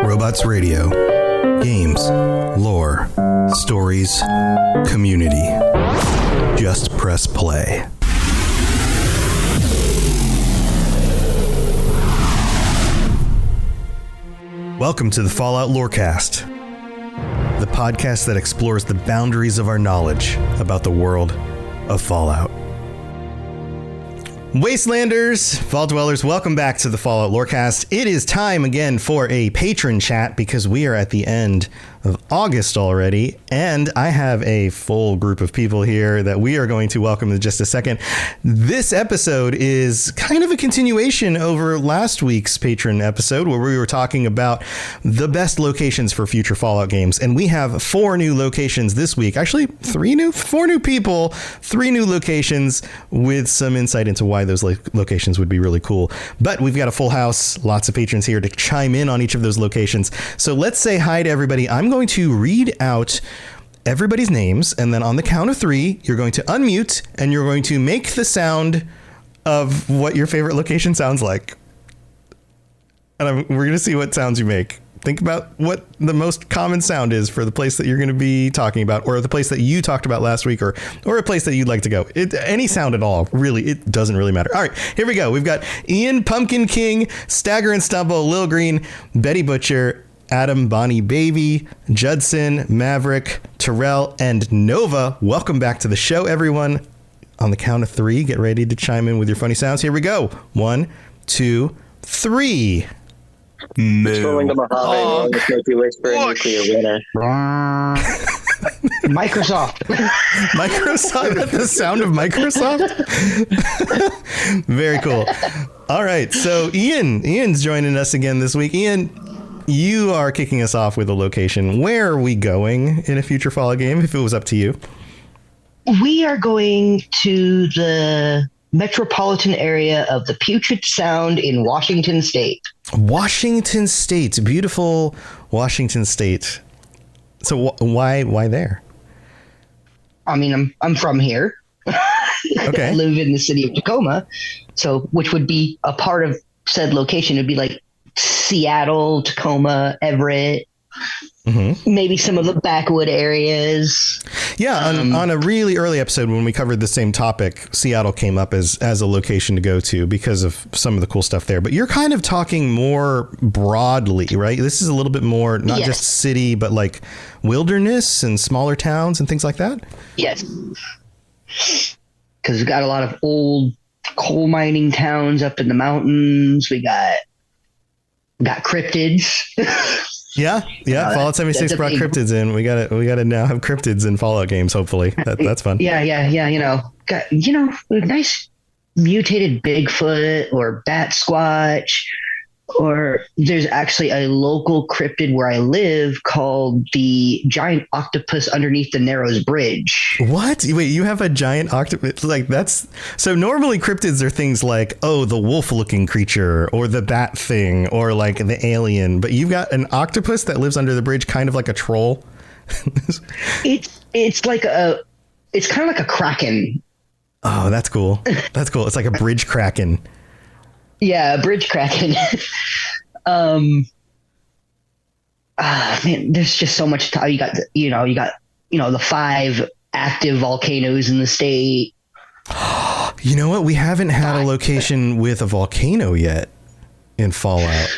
Robots Radio. Games, lore, stories, community. Just press play. Welcome to the Fallout Lorecast, the podcast that explores the boundaries of our knowledge about the world of Fallout. Wastelanders, Vault Dwellers, welcome back to the Fallout Lorecast. It is time again for a patron chat because we are at the end of August already, and I have a full group of people here that we are going to welcome in just a second. This episode is kind of a continuation over last week's patron episode where we were talking about the best locations for future Fallout games, and we have 4 new locations this week. Actually, 4 new people, 3 new locations with some insight into why those locations would be really cool. But we've got a full house, lots of patrons here to chime in on each of those locations. So let's say hi to everybody. I'm going to read out everybody's names, and then on the count of 3, you're going to unmute and you're going to make the sound of what your favorite location sounds like. And we're going to see what sounds you make. Think about what the most common sound is for the place that you're going to be talking about, or the place that you talked about last week, or a place that you'd like to go. Any sound at all, really, it doesn't really matter. All right, here we go. We've got Ian, Pumpkin King, Stagger and Stumble, Lil Green, Betty Butcher, Adam, Bonnie Baby, Judson, Maverick, Terrell, and Nova. Welcome back to the show, everyone. On the count of 3, get ready to chime in with your funny sounds. Here we go. 1, 2, 3. Scrolling to Mojave, this might be whisper a nuclear winner. Microsoft. Microsoft, the sound of Microsoft. Very cool. All right, so Ian's joining us again this week. Ian, you are kicking us off with a location. Where are we going in a future Fallout game if it was up to you? We are going to the metropolitan area of the Puget Sound in Washington State. Washington State, beautiful Washington State. So why there? I mean, I'm from here. Okay. I live in the city of Tacoma, so which would be a part of said location. It'd be like Seattle, Tacoma, Everett. Mm-hmm. Maybe some of the backwood areas. Yeah, on a really early episode when we covered the same topic, Seattle came up as a location to go to because of some of the cool stuff there. But you're kind of talking more broadly, right? This is a little bit more not just city, but like wilderness and smaller towns and things like that? Yes. Because we've got a lot of old coal mining towns up in the mountains. We got cryptids. Yeah. Fallout 76 brought cryptids in. We got to now have cryptids in Fallout games. Hopefully, that's fun. Yeah. Got nice mutated Bigfoot or Bat Squatch, or there's actually a local cryptid where I live called the giant octopus underneath the Narrows Bridge. What? Wait, you have a giant octopus? Like that's so normally cryptids are things like, oh, the wolf-looking creature or the bat thing or like the alien, but you've got an octopus that lives under the bridge, kind of like a troll. It's kind of like a kraken. Oh, that's cool. That's cool. It's like a bridge kraken. Yeah, a bridge kraken. Man, there's just so much. You got the 5 active volcanoes in the state. You know what? We haven't had a location with a volcano yet in Fallout.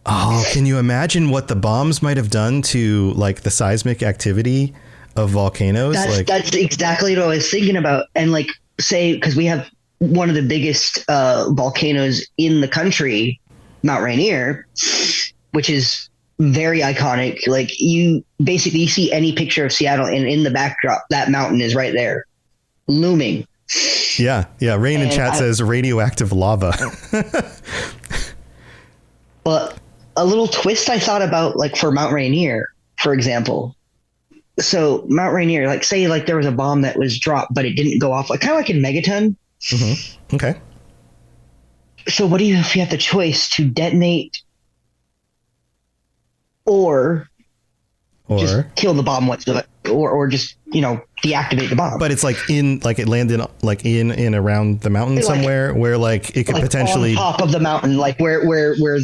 Oh, can you imagine what the bombs might have done to like the seismic activity of volcanoes? That's exactly what I was thinking about. And like, say, because we have one of the biggest volcanoes in the country, Mount Rainier, which is very iconic. Like you see any picture of Seattle and in the backdrop, that mountain is right there looming. Yeah. Rain in chat says radioactive lava. But a little twist I thought about, like for Mount Rainier, for example. So Mount Rainier, like say like there was a bomb that was dropped, but it didn't go off, like kind of like in Megaton. Mm-hmm. Okay. So what do you, if you have the choice to detonate or just Or kill the bomb or just deactivate the bomb. but it's like it landed like in and around the mountain somewhere where like it could potentially on top of the mountain, like where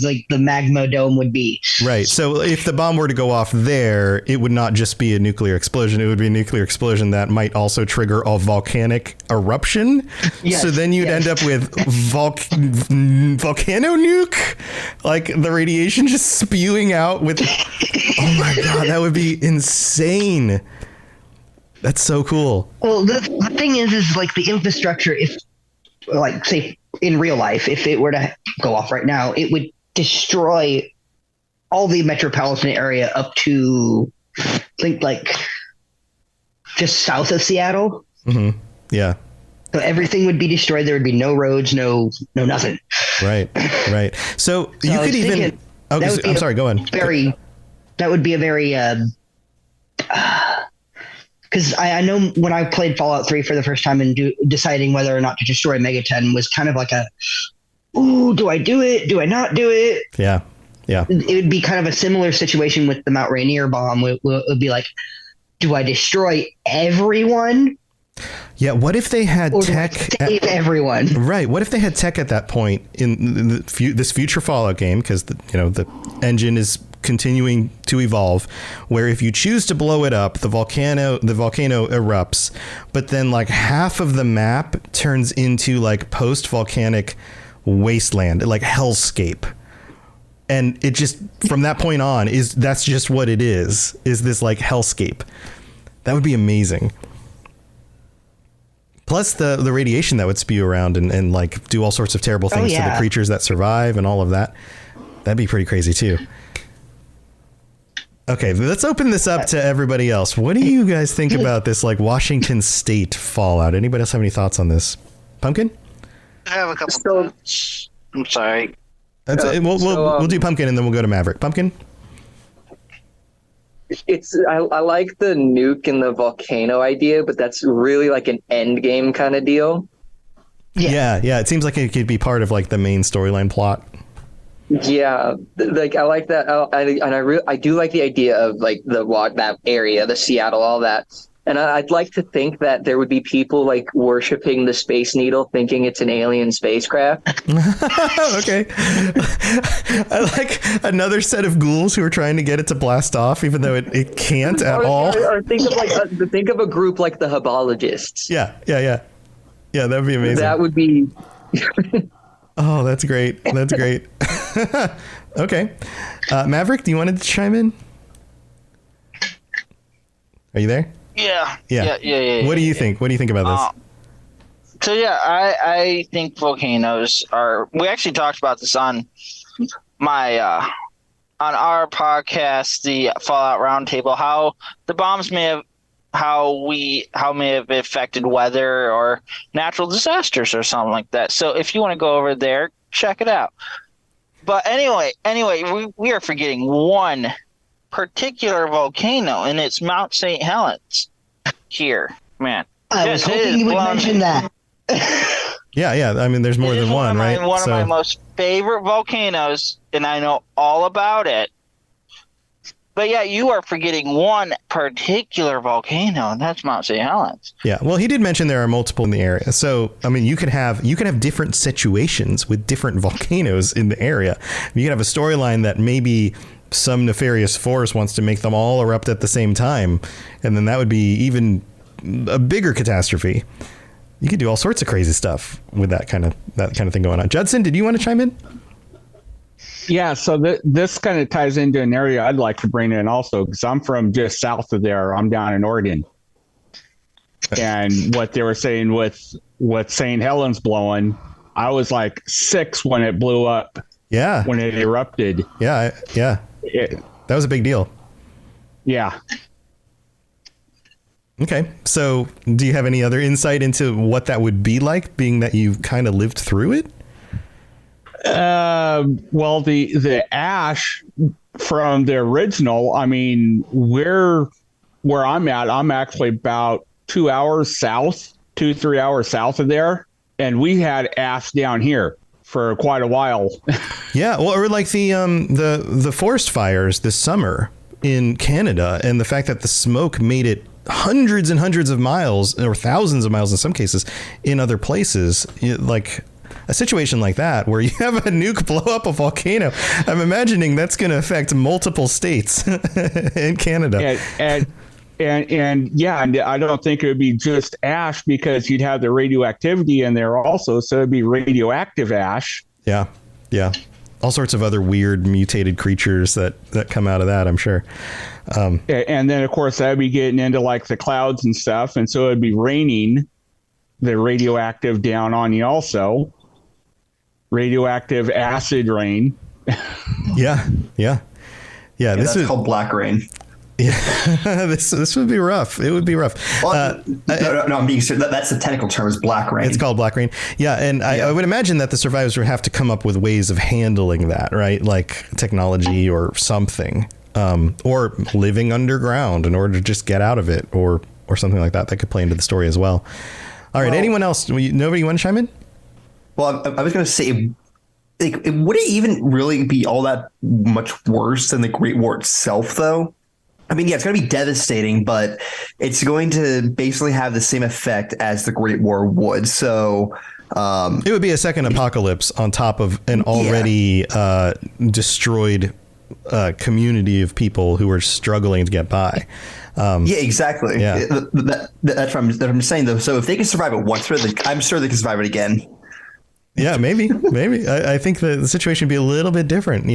like the magma dome would be. Right. So if the bomb were to go off there, it would not just be a nuclear explosion. It would be a nuclear explosion that might also trigger a volcanic eruption. Yes, so then you'd end up with volcano nuke, like the radiation just spewing out with. Oh my God, that would be insane. That's so cool. Well, the thing is like the infrastructure, if like say in real life, if it were to go off right now, it would destroy all the metropolitan area up to I think like just south of Seattle. Mm-hmm. Yeah. So everything would be destroyed. There would be no roads, no nothing. Right. Right. So you could even. I'm sorry. Go on. That would be a very. Because I know when I played Fallout 3 for the first time and deciding whether or not to destroy Megaton was kind of like ooh, do I do it? Do I not do it? Yeah. Yeah. It would be kind of a similar situation with the Mount Rainier bomb. It would be like, do I destroy everyone? Yeah. What if they had tech? Save everyone. Right. What if they had tech at that point in this future Fallout game? Because the engine is continuing to evolve, where if you choose to blow it up, the volcano erupts, but then like half of the map turns into like post-volcanic wasteland, like hellscape. And it just from that point on that's just what it is this like hellscape. That would be amazing. Plus the radiation that would spew around and like do all sorts of terrible things to the creatures that survive and all of that. That'd be pretty crazy too. Okay, let's open this up to everybody else. What do you guys think about this, like Washington State Fallout? Anybody else have any thoughts on this? Pumpkin? I have a couple thoughts. I'm sorry. We'll do Pumpkin and then we'll go to Maverick. Pumpkin? I like the nuke and the volcano idea, but that's really like an end game kind of deal. Yeah. It seems like it could be part of like the main storyline plot. Yeah, like I like that, I do like the idea of like that area, the Seattle, all that. And I'd like to think that there would be people like worshiping the Space Needle, thinking it's an alien spacecraft. Okay, I like another set of ghouls who are trying to get it to blast off, even though it can't at all. Or think of a group like the Habologists. Yeah, that would be amazing. That would be. Oh, that's great. Okay. Maverick, do you want to chime in? Are you there? Yeah. What do you think? What do you think about this? So yeah, I think volcanoes are. We actually talked about this on my on our podcast, the Fallout Roundtable, how the bombs may have affected weather or natural disasters or something like that. So if you want to go over there, check it out. But anyway, we are forgetting one particular volcano, and it's Mount St. Helens here, man. I was hoping you would mention that. Yeah. I mean, there's more than one, right? One of my most favorite volcanoes, and I know all about it. But yeah, you are forgetting one particular volcano, and that's Mount St. Helens. Yeah, well, he did mention there are multiple in the area. So, I mean, you could have different situations with different volcanoes in the area. You could have a storyline that maybe some nefarious force wants to make them all erupt at the same time, and then that would be even a bigger catastrophe. You could do all sorts of crazy stuff with that kind of thing going on. Judson, did you want to chime in? Yeah, so this kind of ties into an area I'd like to bring in also, because I'm from just south of there. I'm down in Oregon. And what they were saying with St. Helens blowing, I was like 6 when it blew up. Yeah. When it erupted. Yeah. That was a big deal. Yeah. Okay. So do you have any other insight into what that would be like, being that you kind of lived through it? Well, the ash from the original, I mean, where I'm at, I'm actually about 2 hours south, 3 hours south of there. And we had ash down here for quite a while. Yeah. Well, or like the forest fires this summer in Canada, and the fact that the smoke made it hundreds and hundreds of miles, or thousands of miles in some cases, in other places, like a situation like that where you have a nuke blow up a volcano, I'm imagining that's going to affect multiple states in Canada. And yeah, and I don't think it would be just ash, because you'd have the radioactivity in there also, so it'd be radioactive ash. Yeah, all sorts of other weird mutated creatures that come out of that, I'm sure. And then, of course, that would be getting into like the clouds and stuff, and so it'd be raining the radioactive down on you also. Radioactive acid rain. Yeah. This is called black rain. Yeah, this would be rough. It would be rough. Well, no, I'm being serious. That's the technical term, is black rain. It's called black rain. Yeah, and I would imagine that the survivors would have to come up with ways of handling that, right? Like technology or something, or living underground in order to just get out of it, or something like that. That could play into the story as well. All right, anyone else? Nobody want to chime in? Well, I was going to say, like, would it even really be all that much worse than the Great War itself, though? I mean, yeah, it's going to be devastating, but it's going to basically have the same effect as the Great War would. So it would be a second apocalypse on top of an already destroyed community of people who are struggling to get by. Yeah, exactly. Yeah. That's what I'm saying, though. So if they can survive it once, I'm sure they can survive it again. Yeah, maybe. I think the situation would be a little bit different,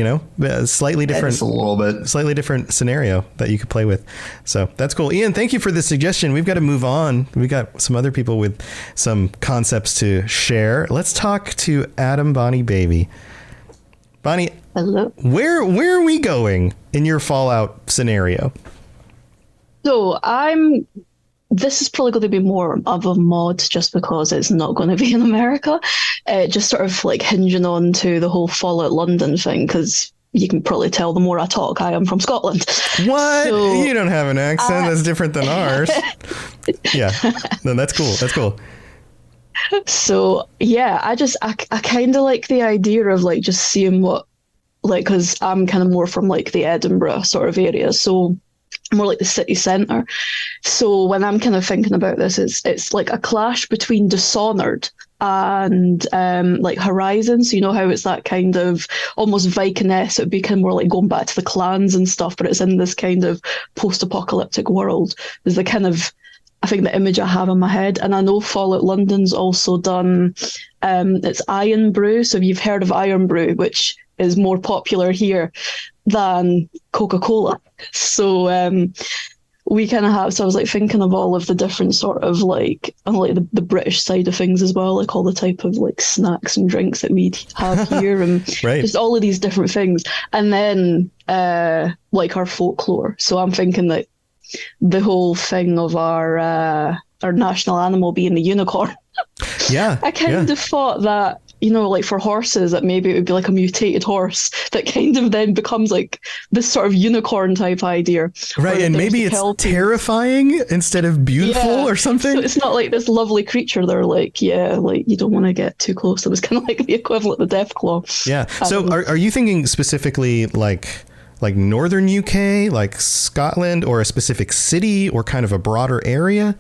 slightly different. Just a little bit. Slightly different scenario that you could play with. So that's cool. Ian, thank you for the suggestion. We've got to move on. We got some other people with some concepts to share. Let's talk to Adam, Bonnie, Baby. Bonnie, hello. Where are we going in your Fallout scenario? So this is probably going to be more of a mod, just because it's not going to be in America. Just sort of like hinging on to the whole Fallout London thing, because you can probably tell the more I talk, I am from Scotland. What? So, you don't have an accent that's different than ours. Yeah. No, that's cool. That's cool. So yeah, I kind of like the idea of like just seeing what, like, because I'm kind of more from like the Edinburgh sort of area, so more like the city centre. So when I'm kind of thinking about this, it's like a clash between Dishonored and like Horizon. So you know how it's that kind of almost Viking-esque, it would be kind of more like going back to the clans and stuff, but it's in this kind of post-apocalyptic world. Is the kind of, I think, the image I have in my head. And I know Fallout London's also done it's Iron Brew. So if you've heard of Iron Brew, which is more popular here than Coca-Cola. So we kind of have, so I was like thinking of all of the different sort of like, on like the British side of things as well, like all the type of like snacks and drinks that we have here, and right. Just all of these different things. And then like our folklore. So I'm thinking that the whole thing of our national animal being the unicorn. Yeah. I kind of thought that, like for horses, that maybe it would be like a mutated horse that kind of then becomes like this sort of unicorn type idea. Right, and maybe it's terrifying instead of beautiful or something. So it's not like this lovely creature. They're like, like you don't want to get too close. It was kind of like the equivalent of the Deathclaw. Yeah. So are you thinking specifically like northern UK, like Scotland, or a specific city, or kind of a broader area?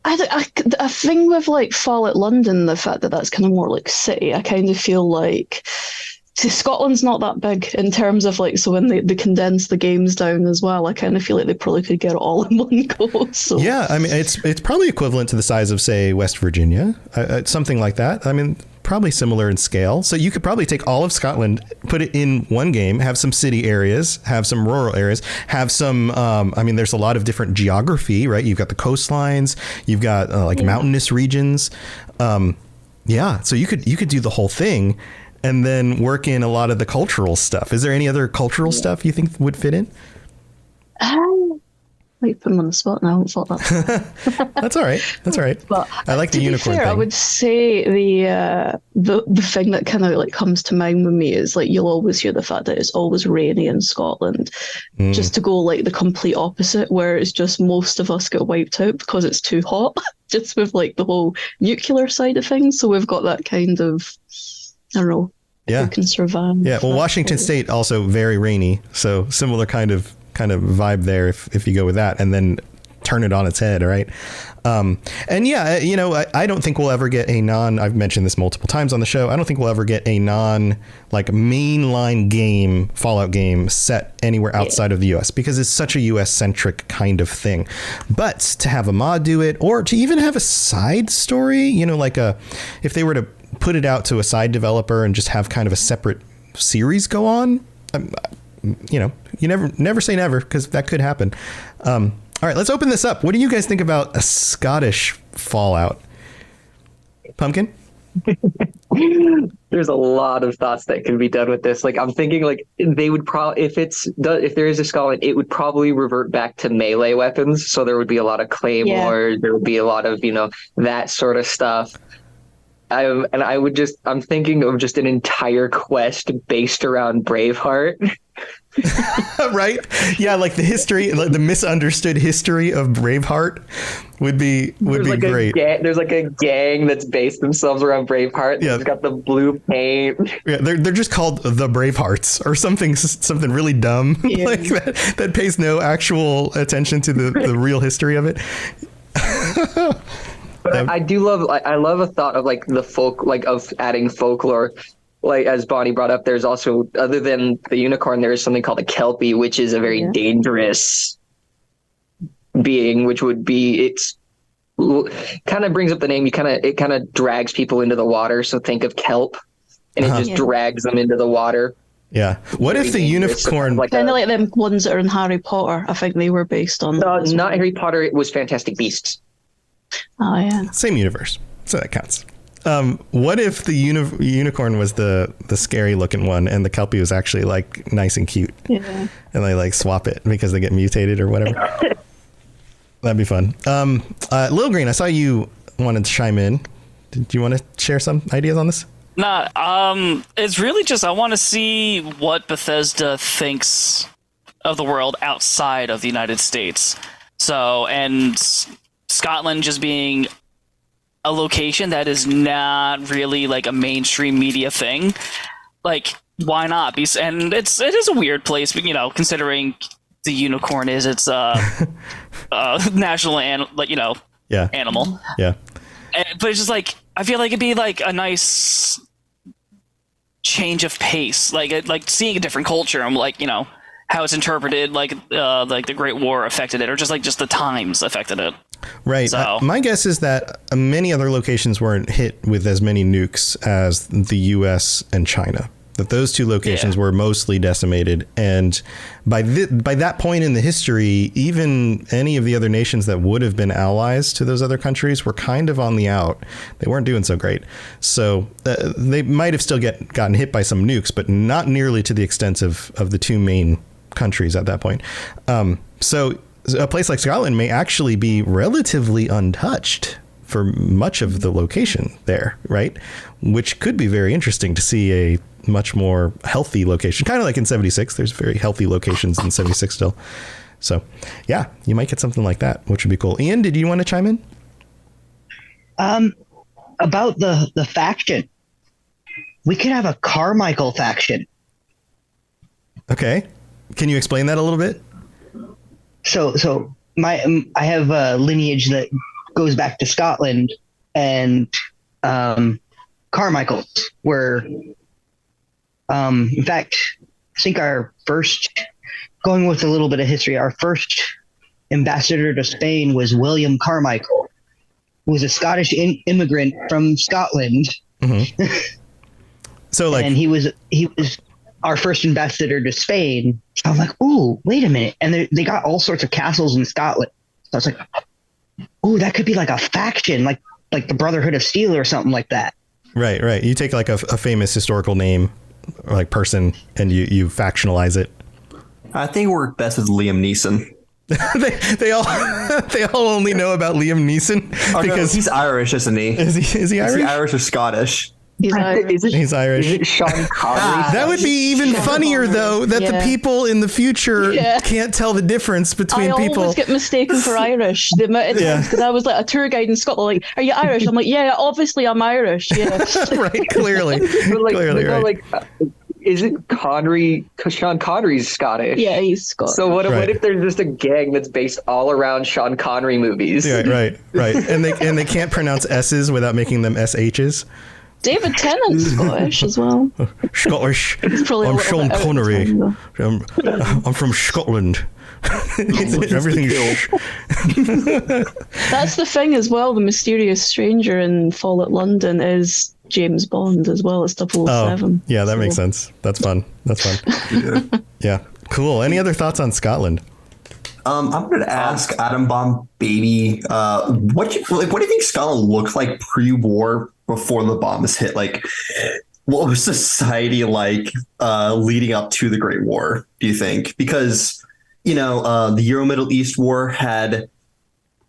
A thing with like Fallout London, the fact that that's kind of more like city, I kind of feel like, see, Scotland's not that big in terms of like, so when they condense the games down as well, I kind of feel like they probably could get it all in one go. So yeah, I mean, it's probably equivalent to the size of, say, West Virginia, something like that. I mean, probably similar in scale. So you could probably take all of Scotland, put it in one game, have some city areas, have some rural areas, have some, I mean, there's a lot of different geography, right? You've got the coastlines, you've got mountainous regions. So you could do the whole thing and then work in a lot of the cultural stuff. Is there any other cultural stuff you think would fit in? Might put him on the spot now. I haven't thought that. That's all right. That's all right. But I like the unicorn thing. I would say the thing that kind of like comes to mind with me is like you'll always hear the fact that it's always rainy in Scotland. Just to go like the complete opposite, where it's just most of us get wiped out because it's too hot. Just with like the whole nuclear side of things. So we've got that kind of, I don't know, Yeah. who can survive. Yeah. Well, Washington State also very rainy, so similar kind of vibe there if you go with that, and then turn it on its head, right? And yeah, you know, I don't think we'll ever get I've mentioned this multiple times on the show, I don't think we'll ever get a like mainline game, Fallout game set anywhere outside of the US, because it's such a US centric kind of thing. But to have a mod do it, or to even have a side story, you know, like if they were to put it out to a side developer and just have kind of a separate series go on, you know, you never say never, because that could happen. All right, let's open this up. What do you guys think about a Scottish Fallout? Pumpkin? There's a lot of thoughts that can be done with this. Like, I'm thinking, like, they would probably, if there is a Scotland, it would probably revert back to melee weapons. So there would be a lot of claymores. There would be a lot of, you know, that sort of stuff. I'm thinking of just an entire quest based around Braveheart. Right? Yeah, like the history, like the misunderstood history of Braveheart would be great. There's like a gang that's based themselves around Braveheart. Yeah. It's got the blue paint. Yeah, they're just called the Bravehearts or something really dumb like that pays no actual attention to the real history of it. But I love a thought of like the folk, like of adding folklore. Like as Bonnie brought up, there's also, other than the unicorn, there is something called a kelpie, which is a very dangerous being, which would be, kind of brings up the name. It kind of drags people into the water. So think of kelp, and it just drags them into the water. Yeah. What if the unicorn, kind of like them ones that are in Harry Potter? I think they were based on. Not Harry Potter. It was Fantastic Beasts. Oh yeah. Same universe, so that counts. What if the unicorn was the scary looking one and the kelpie was actually like nice and cute? Yeah. And they like swap it because they get mutated or whatever. That'd be fun. Lil Green, I saw you wanted to chime in. Did you want to share some ideas on this? Nah, it's really just I want to see what Bethesda thinks of the world outside of the United States. So, and Scotland just being a location that is not really like a mainstream media thing, like why not? And it is a weird place, but you know, considering the unicorn is its national animal. Yeah. But it's just like I feel like it'd be like a nice change of pace, like seeing a different culture. I'm like, you know, how it's interpreted, like the Great War affected it, or just the times affected it. Right. So, my guess is that many other locations weren't hit with as many nukes as the U.S. and China. That those two locations were mostly decimated, and by that point in the history, even any of the other nations that would have been allies to those other countries were kind of on the out. They weren't doing so great, so they might have still gotten hit by some nukes, but not nearly to the extent of the two main countries at that point. So a place like Scotland may actually be relatively untouched for much of the location there, right? Which could be very interesting to see a much more healthy location, kind of like in 76. There's very healthy locations in 76 still. So yeah, you might get something like that, which would be cool. Ian, did you want to chime in? About the faction, we could have a Carmichael faction. Okay. Can you explain that a little bit? So I have a lineage that goes back to Scotland, and Carmichaels were, in fact, I think our first, going with a little bit of history, our first ambassador to Spain was William Carmichael, who was a Scottish immigrant from Scotland. Mm-hmm. And he was our first ambassador to Spain. So I was like, "Ooh, wait a minute!" And they got all sorts of castles in Scotland. So I was like, "Ooh, that could be like a faction, like the Brotherhood of Steel or something like that." Right. You take like a famous historical name or like person, and you factionalize it. I think it worked best with Liam Neeson. they all only know about Liam Neeson because he's Irish, isn't he? Is he Irish? Is he Irish or Scottish? He's Irish. He's Irish. Is it Sean Connery? That would be even funnier, though, that the Yeah. people in the future Yeah. can't tell the difference between I people. always get mistaken for Irish. The amount of Yeah. times, because I was like a tour guide in Scotland, like, are you Irish? I'm like, yeah, obviously I'm Irish. Yeah. Right, clearly. But like, Clearly, but no, right. like, isn't Connery? Because Sean Connery's Scottish. Yeah, he's Scottish. So what Right. if there's just a gang that's based all around Sean Connery movies? Right. And they can't pronounce S's without making them SH's. David Tennant's Scottish as well. Scottish. Probably a I'm little Sean bit out of Connery. time, I'm from Scotland. Everything's That's the thing as well. The mysterious stranger in Fallout London is James Bond as well. It's 007. yeah, that makes sense. That's fun. Yeah, cool. Any other thoughts on Scotland? I'm going to ask Adam Bomb Baby, what do you think Scotland looked like pre-war before the bombs hit? Like, what was society like leading up to the Great War, do you think? Because, the Euro-Middle East War had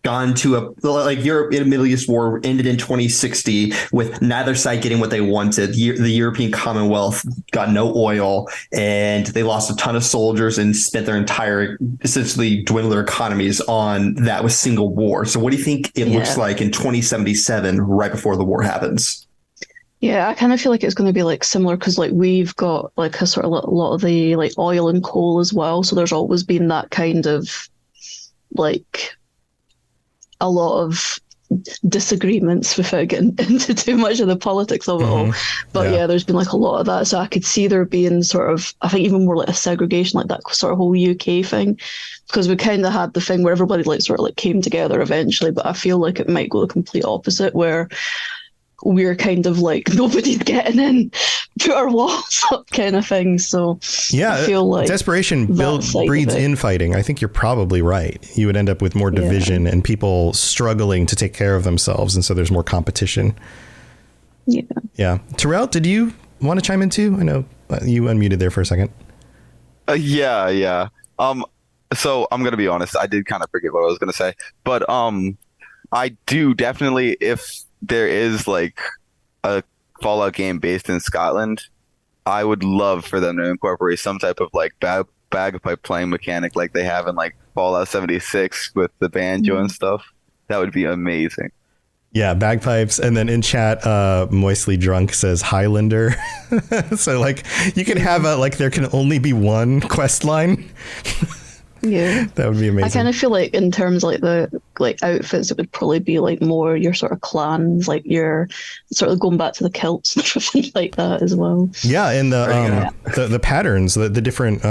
gone to Europe and Middle East War ended in 2060 with neither side getting what they wanted. The European Commonwealth got no oil and they lost a ton of soldiers and spent their entire essentially dwindled their economies on that with single war. So what do you think it looks like in 2077 right before the war happens? Yeah, I kind of feel like it's going to be like similar because like we've got like a sort of lot of the like oil and coal as well. So there's always been that kind of like a lot of disagreements without getting into too much of the politics of it all. But yeah, there's been like a lot of that. So I could see there being sort of, I think even more like a segregation, like that sort of whole UK thing, because we kind of had the thing where everybody like sort of like came together eventually. But I feel like it might go the complete opposite where we're kind of like nobody's getting in, put our walls up kind of thing. So yeah, I feel like desperation breeds infighting. I think you're probably right. You would end up with more division and people struggling to take care of themselves, and so there's more competition. Yeah. Terrell, did you want to chime in too? I know you unmuted there for a second. Yeah. So I'm gonna be honest. I did kind of forget what I was gonna say, but I do definitely, if there is like a Fallout game based in Scotland, I would love for them to incorporate some type of like bagpipe playing mechanic like they have in like Fallout 76 with the banjo and stuff. That would be amazing. Yeah, bagpipes. And then in chat, Moistly Drunk says Highlander. So like you can have there can only be one quest line. Yeah, that would be amazing. I kind of feel like in terms of like the like outfits, it would probably be like more your sort of clans, like your sort of going back to the kilts and everything like that as well. Yeah, and the patterns, the different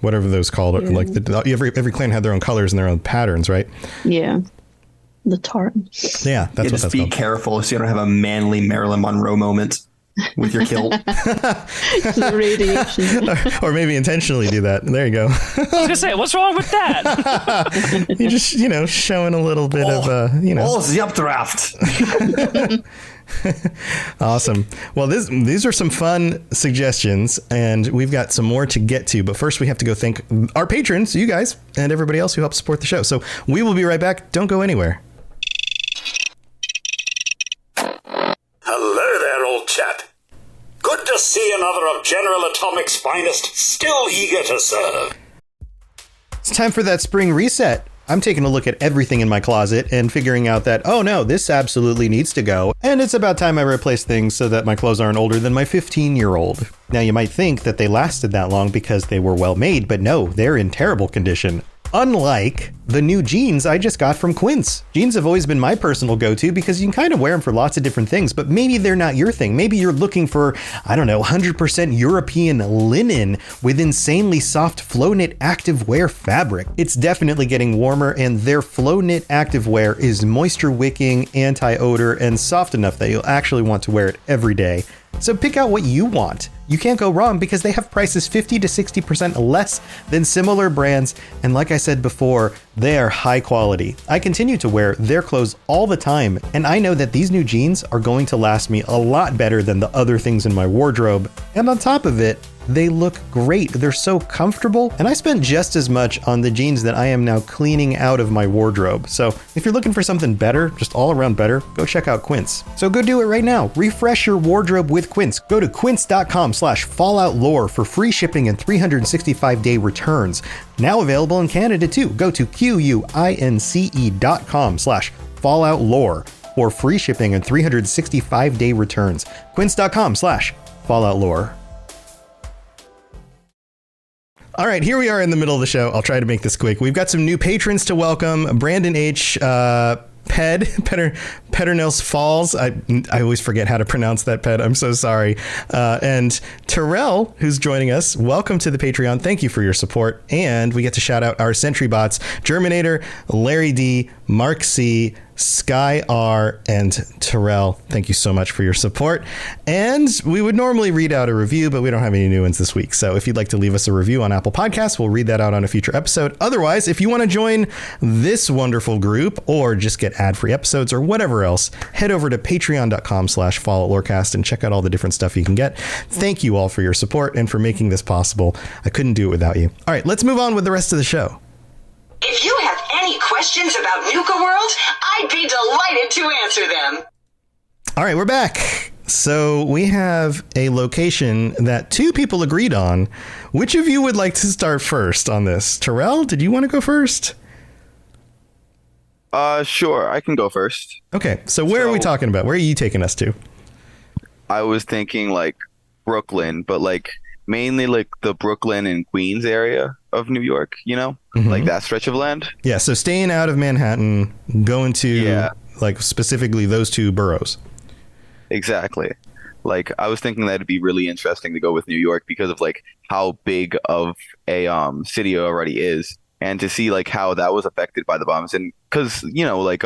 whatever those called, like every clan had their own colors and their own patterns, right? Yeah, the tartan. Yeah, that's what just that's be called. Careful so you don't have a manly Marilyn Monroe moment with your kilt. The radiation. Or maybe intentionally do that. There you go. I was gonna say, what's wrong with that? You're just, showing a little bit of, the updraft. Awesome. Well, these are some fun suggestions, and we've got some more to get to. But first, we have to go thank our patrons, you guys, and everybody else who helps support the show. So we will be right back. Don't go anywhere. Hello there, old chap. Good to see another of General Atomic's finest, still eager to serve. It's time for that spring reset. I'm taking a look at everything in my closet and figuring out that, oh no, this absolutely needs to go. And it's about time I replace things so that my clothes aren't older than my 15-year-old. Now you might think that they lasted that long because they were well made, but no, they're in terrible condition. Unlike the new jeans I just got from Quince. Jeans have always been my personal go-to because you can kind of wear them for lots of different things, but maybe they're not your thing. Maybe you're looking for, 100% European linen with insanely soft flow knit activewear fabric. It's definitely getting warmer, and their flow knit activewear is moisture wicking, anti-odor, and soft enough that you'll actually want to wear it every day. So pick out what you want. You can't go wrong because they have prices 50 to 60% less than similar brands. And like I said before, they are high quality. I continue to wear their clothes all the time, and I know that these new jeans are going to last me a lot better than the other things in my wardrobe. And on top of it, They look great. They're so comfortable. And I spent just as much on the jeans that I am now cleaning out of my wardrobe. So if you're looking for something better, just all around better, go check out Quince. So go do it right now. Refresh your wardrobe with Quince. Go to quince.com/falloutlore for free shipping and 365-day returns. Now available in Canada too. Go to quince.com/falloutlore for free shipping and 365-day returns. Quince.com/falloutlore. All right, here we are in the middle of the show. I'll try to make this quick. We've got some new patrons to welcome. Brandon H. Pedernils Falls. I always forget how to pronounce that, Ped. I'm so sorry. And Terrell, who's joining us. Welcome to the Patreon. Thank you for your support. And we get to shout out our Sentry bots, Germinator, Larry D, Mark C, Sky R, and Terrell. Thank you so much for your support. And we would normally read out a review, but we don't have any new ones this week. So if you'd like to leave us a review on Apple Podcasts, we'll read that out on a future episode. Otherwise, if you want to join this wonderful group or just get ad-free episodes or whatever else, head over to patreon.com/followlorecast and check out all the different stuff you can get. Thank you all for your support and for making this possible. I couldn't do it without you. All right, let's move on with the rest of the show. If you have any questions about Nuka World, I'd be delighted to answer them. All right, we're back. So we have a location that two people agreed on. Which of you would like to start first on this? Terrell, did you want to go first? Sure, I can go first. Okay, so where are we talking about? Where are you taking us to? I was thinking like Brooklyn, but like mainly like the Brooklyn and Queens area of New York, you know, like that stretch of land. Yeah, so staying out of Manhattan, going to like specifically those two boroughs. Exactly. Like I was thinking that'd be really interesting to go with New York because of like how big of a city it already is, and to see like how that was affected by the bombs, and because you know like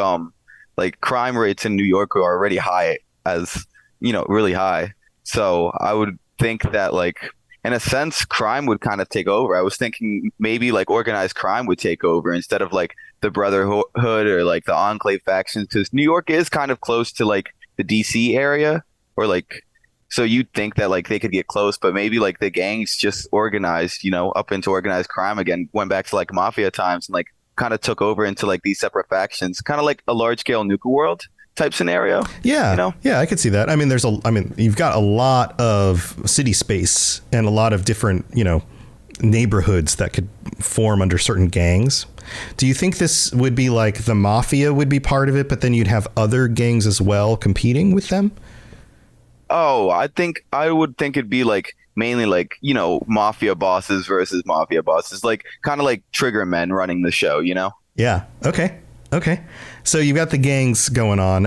crime rates in New York are already high, as you know, really high. So I would think that like in a sense crime would kind of take over. I was thinking maybe like organized crime would take over instead of like the Brotherhood or like the Enclave factions, because New York is kind of close to like the DC area, or like so you'd think that like they could get close, but maybe like the gangs just organized, you know, up into organized crime again, went back to like mafia times and like kind of took over into like these separate factions, kind of like a large scale Nuka World type scenario. Yeah, you know? Yeah, I could see that. I mean, you've got a lot of city space and a lot of different, you know, neighborhoods that could form under certain gangs. Do you think this would be like the mafia would be part of it, but then you'd have other gangs as well competing with them? Oh, I would think it'd be like mainly like, you know, mafia bosses versus mafia bosses, like kind of like trigger men running the show, you know? Yeah. Okay. So you've got the gangs going on.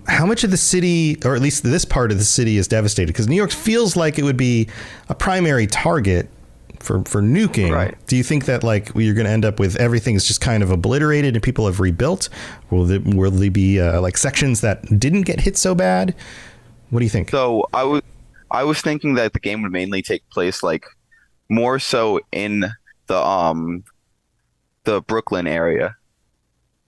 How much of the city, or at least this part of the city, is devastated? Because New York feels like it would be a primary target for nuking. Right. Do you think that like you're going to end up with everything is just kind of obliterated and people have rebuilt? Will there be like sections that didn't get hit so bad? What do you think? So I was thinking that the game would mainly take place like more so in the Brooklyn area,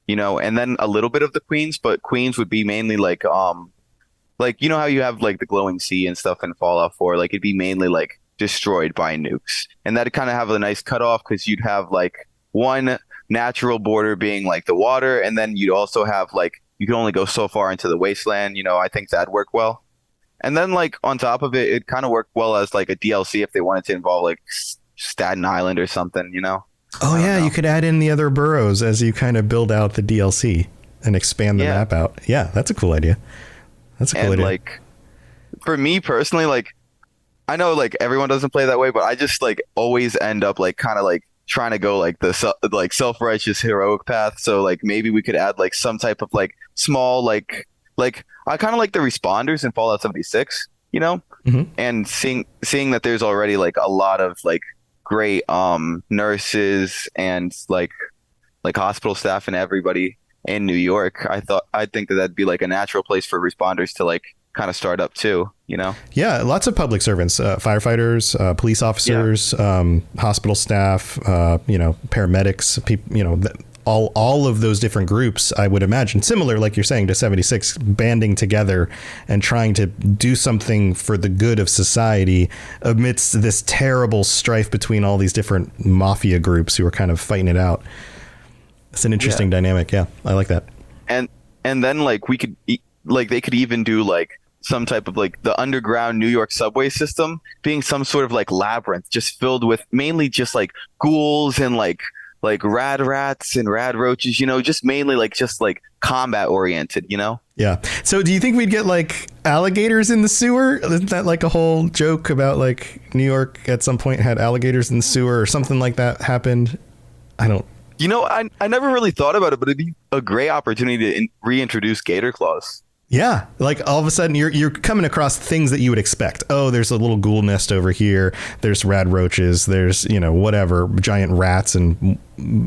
you know, and then a little bit of the Queens, but Queens would be mainly like you know how you have like the glowing sea and stuff in Fallout 4, like it'd be mainly like destroyed by nukes, and that'd kind of have a nice cutoff because you'd have like one natural border being like the water, and then you'd also have like you can only go so far into the wasteland, you know. I think that'd work well. And then like on top of it, it kind of worked well as like a DLC if they wanted to involve like Staten Island or something, you know. Oh yeah, you could add in the other boroughs as you kind of build out the DLC and expand the map out. Yeah, that's a cool idea. idea. Like for me personally, like I know like everyone doesn't play that way, but I just like always end up like kind of like trying to go like the self-righteous heroic path. So like maybe we could add like some type of like small like I kind of like the responders in Fallout 76, you know, and seeing that there's already like a lot of like great nurses and like hospital staff and everybody in New York. I think that'd be like a natural place for responders to like kind of start up too, you know? Yeah, lots of public servants, firefighters, police officers, hospital staff, you know, paramedics, people, you know, all of those different groups, I would imagine, similar, like you're saying, to 76, banding together and trying to do something for the good of society amidst this terrible strife between all these different mafia groups who are kind of fighting it out. It's an interesting dynamic. Yeah, I like that. And then like we could like they could even do like some type of like the underground New York subway system being some sort of like labyrinth just filled with mainly just like ghouls and like rad rats and rad roaches, you know, just mainly like just like combat oriented, you know? Yeah. So do you think we'd get like alligators in the sewer? Isn't that like a whole joke about like New York at some point had alligators in the sewer or something like that happened? I don't. You know, I never really thought about it, but it'd be a great opportunity to reintroduce gator claws. Yeah, like all of a sudden you're coming across things that you would expect. Oh, there's a little ghoul nest over here. There's rad roaches. There's, you know, whatever, giant rats. And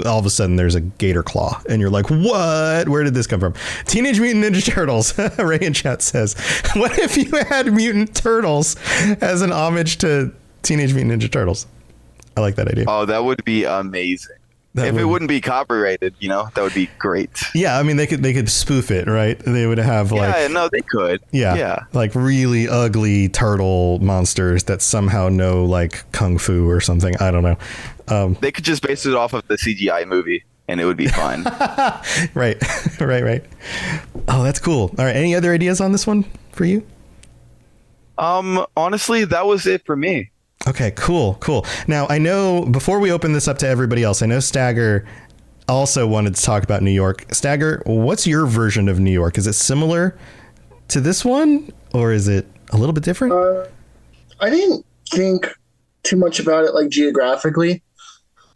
all of a sudden there's a gator claw. And you're like, what? Where did this come from? Teenage Mutant Ninja Turtles, Ray in chat says. What if you had mutant turtles as an homage to Teenage Mutant Ninja Turtles? I like that idea. Oh, that would be amazing. If it wouldn't be copyrighted, you know, that would be great. Yeah, I mean, they could spoof it, right? They would have like... Yeah, no, they could. Yeah, like really ugly turtle monsters that somehow know like kung fu or something. I don't know. They could just base it off of the CGI movie, and it would be fine. Right. Oh, that's cool. All right, any other ideas on this one for you? Honestly, that was it for me. Okay, cool. Now, I know before we open this up to everybody else, I know Stagger also wanted to talk about New York. Stagger, what's your version of New York? Is it similar to this one, or is it a little bit different? I didn't think too much about it, like geographically.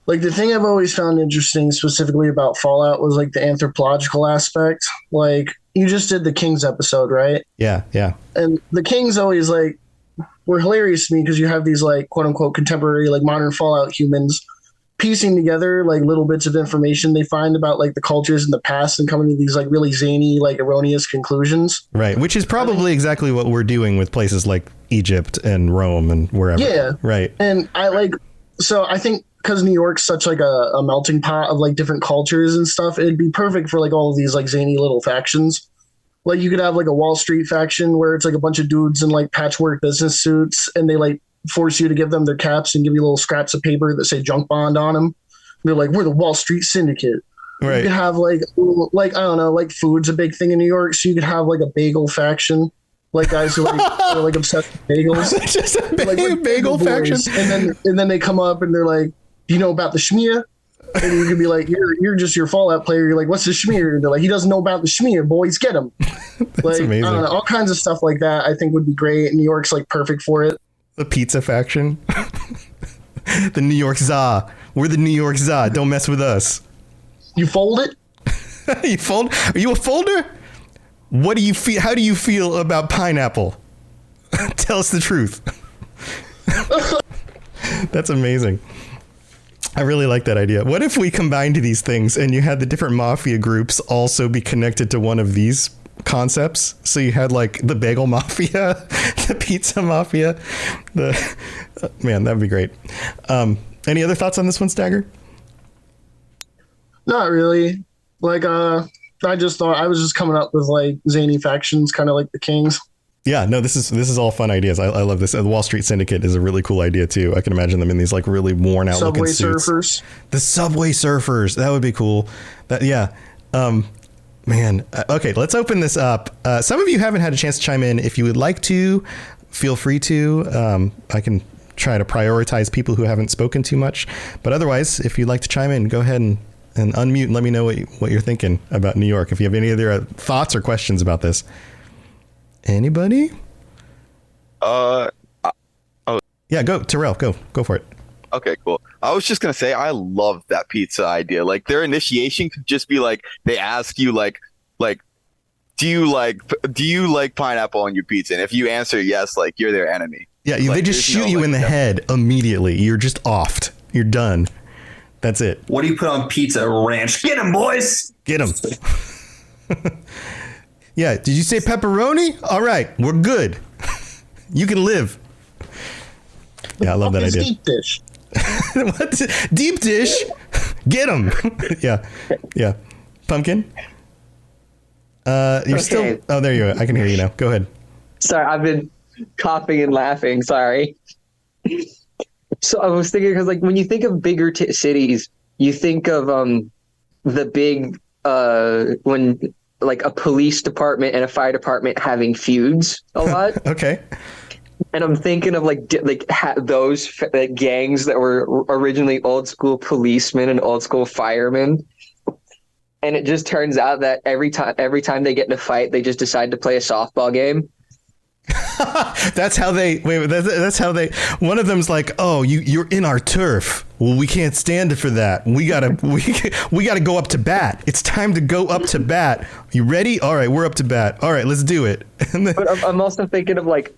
Like the thing I've always found interesting specifically about Fallout was like the anthropological aspect. Like you just did the Kings episode, right? Yeah. And the Kings always like were hilarious to me because you have these like quote unquote contemporary like modern Fallout humans piecing together like little bits of information they find about like the cultures in the past and coming to these like really zany like erroneous conclusions. Right, which is probably exactly what we're doing with places like Egypt and Rome and wherever. Yeah, right. And I think because New York's such like a melting pot of like different cultures and stuff, it'd be perfect for like all of these like zany little factions. Like you could have like a Wall Street faction where it's like a bunch of dudes in like patchwork business suits and they like force you to give them their caps and give you little scraps of paper that say junk bond on them. And they're like, we're the Wall Street Syndicate. Right. You could have like I don't know, like food's a big thing in New York. So you could have like a bagel faction, like guys who like are like obsessed with bagels. Just a bagel faction. And then they come up and they're like, do you know about the schmear? And you could be like, you're just your Fallout player. You're like, what's the schmear? And they're like, he doesn't know about the schmear, boys, get him. Like, amazing. I don't know, all kinds of stuff like that I think would be great. New York's like perfect for it. The pizza faction. The New York Za. We're the New York Za. Don't mess with us. You fold it? You fold? Are you a folder? What do you feel? How do you feel about pineapple? Tell us the truth. That's amazing. I really like that idea. What if we combined these things and you had the different mafia groups also be connected to one of these concepts? So you had like the bagel mafia, the pizza mafia, man, that'd be great. Any other thoughts on this one, Stagger? Not really. Like, I just thought I was just coming up with like zany factions, kind of like the Kings. Yeah, no, this is all fun ideas. I love this. The Wall Street Syndicate is a really cool idea too. I can imagine them in these like really worn out looking suits. Subway surfers. The Subway Surfers. That would be cool. Man. Okay, let's open this up. Some of you haven't had a chance to chime in. If you would like to, feel free to. I can try to prioritize people who haven't spoken too much. But otherwise, if you'd like to chime in, go ahead and unmute and let me know what you're thinking about New York. If you have any other thoughts or questions about this. Anybody? Yeah, go, Terrell, go for it. Okay, cool. I was just gonna say I love that pizza idea. Like their initiation could just be like they ask you like do you like pineapple on your pizza? And if you answer yes, like you're their enemy. Yeah, they just shoot you in the head immediately. You're just offed. You're done. That's it. What do you put on pizza? Ranch. Get him, boys. Get him. Yeah, did you say pepperoni? All right, we're good. You can live. Yeah, I love that idea. Deep dish. What? Deep dish? Get him. Yeah. Pumpkin. You're still. Oh, there you go. I can hear you now. Go ahead. Sorry, I've been coughing and laughing. Sorry. So I was thinking because, like, when you think of bigger cities, you think of the big when like a police department and a fire department having feuds a lot. Okay. And I'm thinking of those gangs that were originally old school policemen and old school firemen. And it just turns out that every time they get in a fight, they just decide to play a softball game. That's how they that's how they. One of them's like, "Oh, you're in our turf. Well, we can't stand it for that. We gotta go up to bat. It's time to go up to bat. You ready? All right, we're up to bat. All right, let's do it." And then, but I'm also thinking of like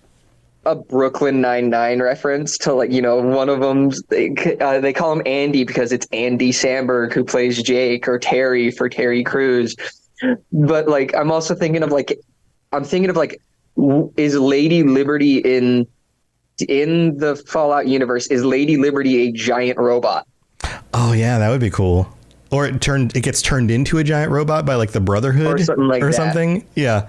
a Brooklyn Nine-Nine reference to, like, you know, one of them. They call him Andy because it's Andy Samberg who plays Jake, or Terry for Terry Crews. But like, I'm also thinking of like, is Lady Liberty in the Fallout universe? Is Lady Liberty a giant robot? oh yeah, that would be cool. Or it gets turned into a giant robot by like the Brotherhood Or something like that. something. Yeah.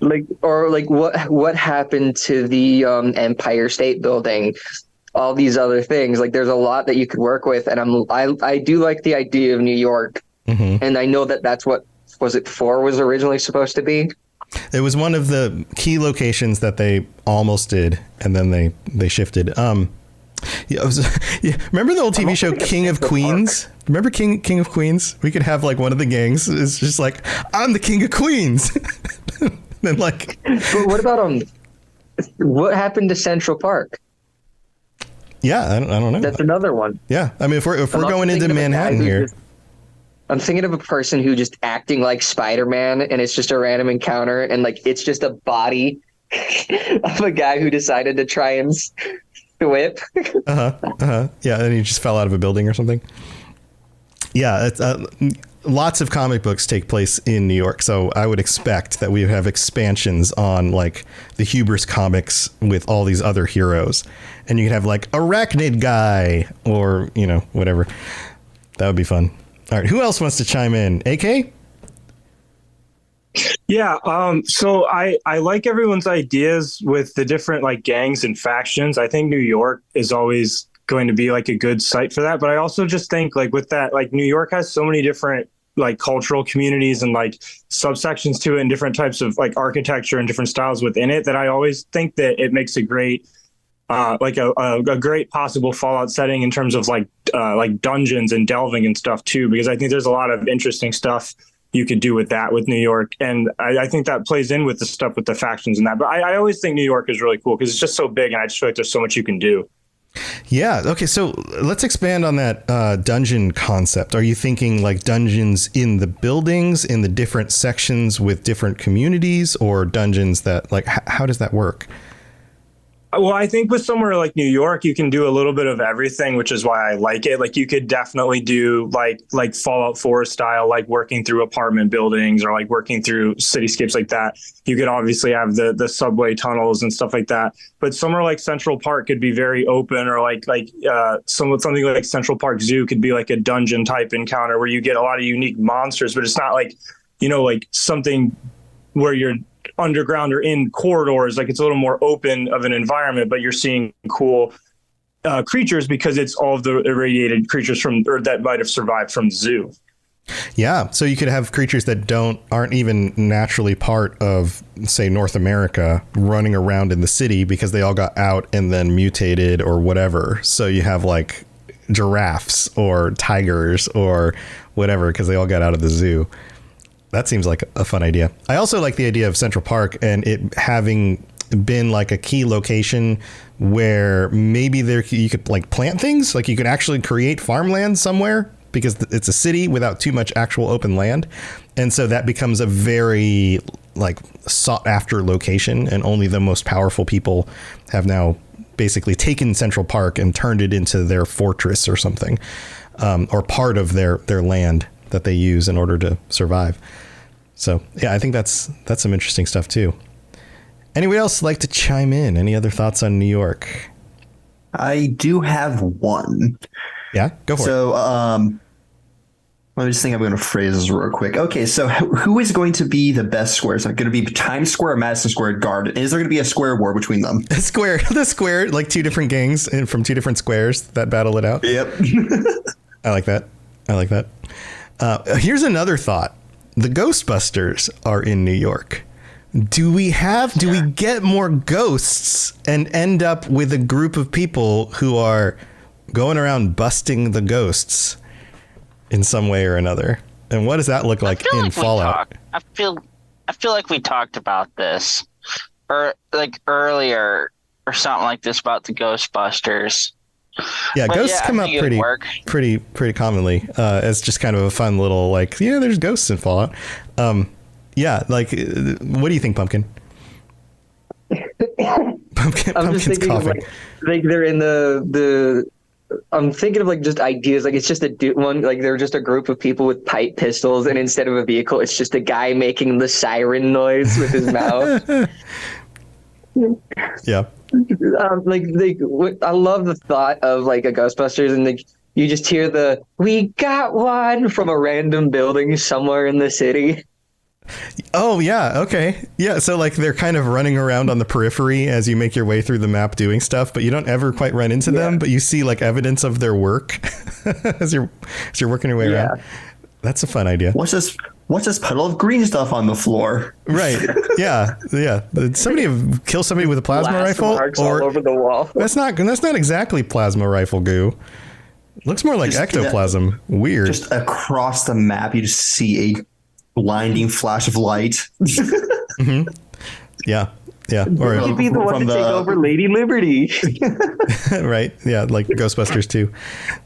What happened to the Empire State Building? All these other things. Like, there's a lot that you could work with, and I do like the idea of New York, and I know that's what it 4 was originally supposed to be. It was one of the key locations that they almost did, and then they shifted. Remember the old TV show King of Queens? Remember King of Queens? We could have like one of the gangs is just like, I'm the King of Queens. Then like, but what about what happened to Central Park? Yeah, I don't know. That's another one. Yeah, I mean, if we're going into Manhattan here. I'm thinking of a person who just acting like Spider-Man, and it's just a random encounter, and like it's just a body of a guy who decided to try and whip. Yeah, and he just fell out of a building or something. Yeah, it's, lots of comic books take place in New York, so I would expect that we have expansions on like the Hubris comics with all these other heroes, and you could have like Arachnid Guy, or you know, whatever. That would be fun. All right, who else wants to chime in? AK? Yeah, so I like everyone's ideas with the different like gangs and factions. I think New York is always going to be like a good site for that. But I also just think like with that, like New York has so many different like cultural communities and like subsections to it, and different types of like architecture and different styles within it, that I always think that it makes a great like a great possible Fallout setting in terms of like dungeons and delving and stuff too, because I think there's a lot of interesting stuff you could do with that with New York. And I think that plays in with the stuff with the factions and that. But I always think New York is really cool because it's just so big, and I just feel like there's so much you can do. Yeah. Okay. So let's expand on that dungeon concept. Are you thinking like dungeons in the buildings, in the different sections with different communities, or dungeons that like, how does that work? Well, I think with somewhere like New York, you can do a little bit of everything, which is why I like it. Like you could definitely do like Fallout 4 style, like working through apartment buildings or like working through cityscapes like that. You could obviously have the subway tunnels and stuff like that. But somewhere like Central Park could be very open, or something like Central Park Zoo could be like a dungeon type encounter where you get a lot of unique monsters, but it's not like, you know, like something where you're underground or in corridors. Like it's a little more open of an environment, but you're seeing cool creatures because it's all of the irradiated creatures that might have survived from the zoo. Yeah, so you could have creatures that aren't even naturally part of, say, North America running around in the city because they all got out and then mutated or whatever. So you have like giraffes or tigers or whatever because they all got out of the zoo. That seems like a fun idea. I also like the idea of Central Park and it having been like a key location where maybe you could like plant things, like you could actually create farmland somewhere because it's a city without too much actual open land. And so that becomes a very like sought after location, and only the most powerful people have now basically taken Central Park and turned it into their fortress or something, or part of their land that they use in order to survive. So yeah, I think that's some interesting stuff too. Anybody else like to chime in? Any other thoughts on New York? I do have one. Yeah, go for it. So Let me just think. I'm going to phrase this real quick. Okay, so who is going to be the best square? Is it going to be Times Square or Madison Square Garden? Is there going to be a square war between them? The square, like two different gangs from two different squares that battle it out. Yep. I like that. Here's another thought. The Ghostbusters are in New York. Do we get more ghosts and end up with a group of people who are going around busting the ghosts in some way or another? And what does that look like in Fallout? I feel like we talked about this or like earlier or something like this about the Ghostbusters. Yeah, ghosts come up pretty commonly as just kind of a fun little like, yeah, there's ghosts in Fallout. Yeah, like, what do you think, Pumpkin? I'm just thinking coughing. Like they're in the. I'm thinking of like just ideas. Like it's just one. Like they're just a group of people with pipe pistols, and instead of a vehicle, it's just a guy making the siren noise with his mouth. Yeah. I love the thought of like a Ghostbusters, and like you just hear the "we got one" from a random building somewhere in the city. Oh yeah, okay. Yeah, so like they're kind of running around on the periphery as you make your way through the map doing stuff, but you don't ever quite run into them, but you see like evidence of their work as you're working your way around. That's a fun idea. What's this puddle of green stuff on the floor? Right. Yeah. Did somebody kill somebody with a plasma rifle? Marks all over the wall. That's not exactly plasma rifle goo. Looks more like ectoplasm. Weird. Just across the map, you just see a blinding flash of light. Mm-hmm. Yeah. Or he'd be the one to take over Lady Liberty. Right. Yeah. Like Ghostbusters too.